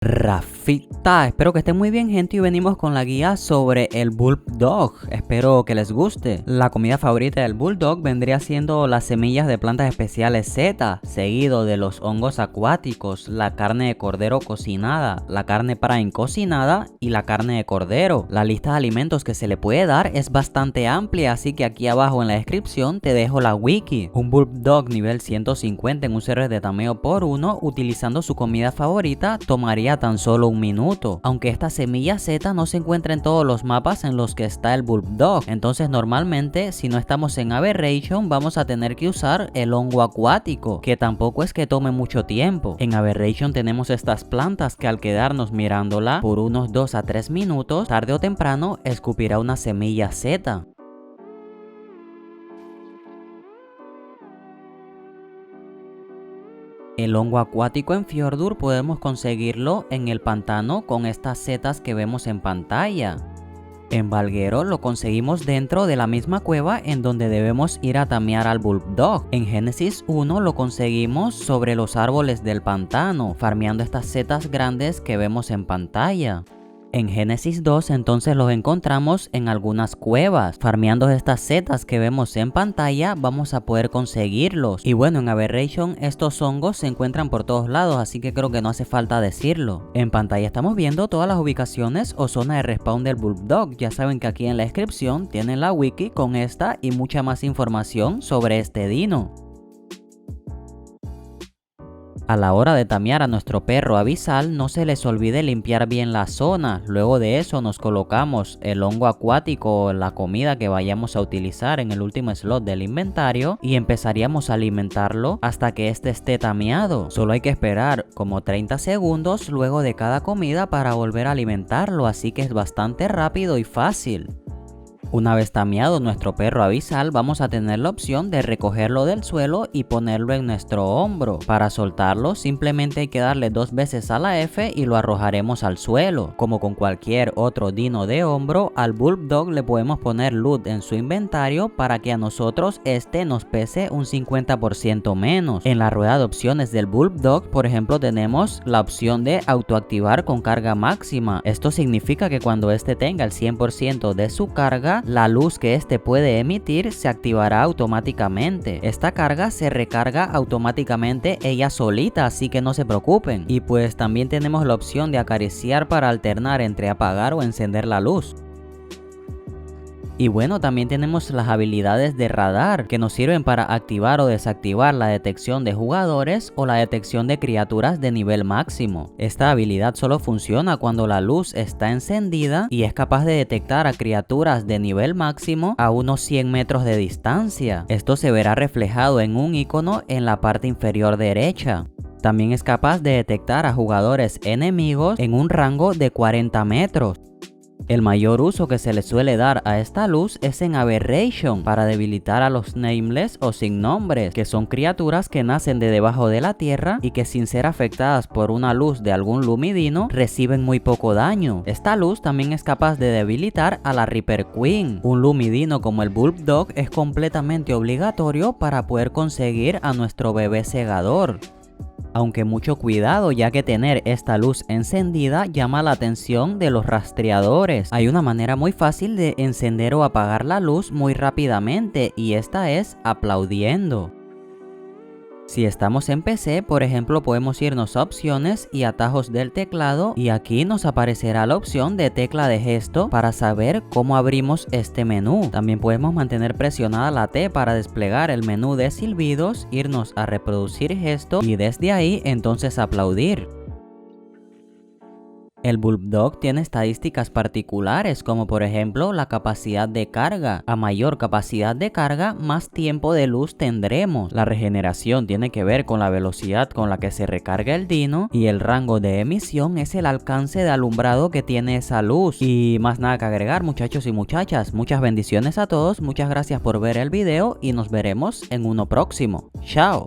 Rafita, espero que estén muy bien, gente, y venimos con la guía sobre el Bulldog. Espero que les guste. La comida favorita del Bulldog vendría siendo las semillas de plantas especiales Z, seguido de los hongos acuáticos, la carne de cordero cocinada, la carne prime cocinada y la carne de cordero. La lista de alimentos que se le puede dar es bastante amplia, así que aquí abajo en la descripción te dejo la wiki. Un Bulldog nivel 150 en un server de tamaño por 1 utilizando su comida favorita tomaría tan solo un minuto, aunque esta semilla Z no se encuentra en todos los mapas en los que está el Bulldog. Entonces normalmente si no estamos en Aberration vamos a tener que usar el hongo acuático, que tampoco es que tome mucho tiempo. En Aberration tenemos estas plantas que al quedarnos mirándola por unos 2 a 3 minutos, tarde o temprano escupirá una semilla Z. El hongo acuático en Fjordur podemos conseguirlo en el pantano con estas setas que vemos en pantalla. En Valguero lo conseguimos dentro de la misma cueva en donde debemos ir a tamear al Bulldog. En Génesis 1 lo conseguimos sobre los árboles del pantano, farmeando estas setas grandes que vemos en pantalla. En Génesis 2 entonces los encontramos en algunas cuevas. Farmeando estas setas que vemos en pantalla vamos a poder conseguirlos. Y bueno, en Aberration estos hongos se encuentran por todos lados, así que creo que no hace falta decirlo. En pantalla estamos viendo todas las ubicaciones o zonas de respawn del Bulldog. Ya saben que aquí en la descripción tienen la wiki con esta y mucha más información sobre este dino. A la hora de tamear a nuestro perro abisal, no se les olvide limpiar bien la zona. Luego de eso nos colocamos el hongo acuático o la comida que vayamos a utilizar en el último slot del inventario y empezaríamos a alimentarlo hasta que este esté tameado. Solo hay que esperar como 30 segundos luego de cada comida para volver a alimentarlo, así que es bastante rápido y fácil. Una vez tameado nuestro perro abisal, vamos a tener la opción de recogerlo del suelo y ponerlo en nuestro hombro. Para soltarlo simplemente hay que darle 2 veces a la F y lo arrojaremos al suelo. Como con cualquier otro dino de hombro, al Bulldog le podemos poner loot en su inventario para que a nosotros este nos pese un 50% menos. En la rueda de opciones del Bulldog, por ejemplo, tenemos la opción de autoactivar con carga máxima. Esto significa que cuando este tenga el 100% de su carga, la luz que este puede emitir se activará automáticamente. Esta carga se recarga automáticamente ella solita, así que no se preocupen. Y pues también tenemos la opción de acariciar para alternar entre apagar o encender la luz. Y bueno, también tenemos las habilidades de radar que nos sirven para activar o desactivar la detección de jugadores o la detección de criaturas de nivel máximo. Esta habilidad solo funciona cuando la luz está encendida y es capaz de detectar a criaturas de nivel máximo a unos 100 metros de distancia. Esto se verá reflejado en un icono en la parte inferior derecha. También es capaz de detectar a jugadores enemigos en un rango de 40 metros. El mayor uso que se le suele dar a esta luz es en Aberration para debilitar a los Nameless o sin nombres, que son criaturas que nacen de debajo de la tierra y que sin ser afectadas por una luz de algún lumidino reciben muy poco daño. Esta luz también es capaz de debilitar a la Reaper Queen. Un lumidino como el Bulldog es completamente obligatorio para poder conseguir a nuestro bebé segador. Aunque mucho cuidado, ya que tener esta luz encendida llama la atención de los rastreadores. Hay una manera muy fácil de encender o apagar la luz muy rápidamente y esta es aplaudiendo. Si estamos en PC, por ejemplo, podemos irnos a opciones y atajos del teclado y aquí nos aparecerá la opción de tecla de gesto para saber cómo abrimos este menú. También podemos mantener presionada la T para desplegar el menú de silbidos, irnos a reproducir gesto y desde ahí entonces aplaudir. El Bulldog tiene estadísticas particulares como por ejemplo la capacidad de carga. A mayor capacidad de carga, más tiempo de luz tendremos. La regeneración tiene que ver con la velocidad con la que se recarga el dino y el rango de emisión es el alcance de alumbrado que tiene esa luz. Y más nada que agregar, muchachos y muchachas. Muchas bendiciones a todos, muchas gracias por ver el video y nos veremos en uno próximo. Chao.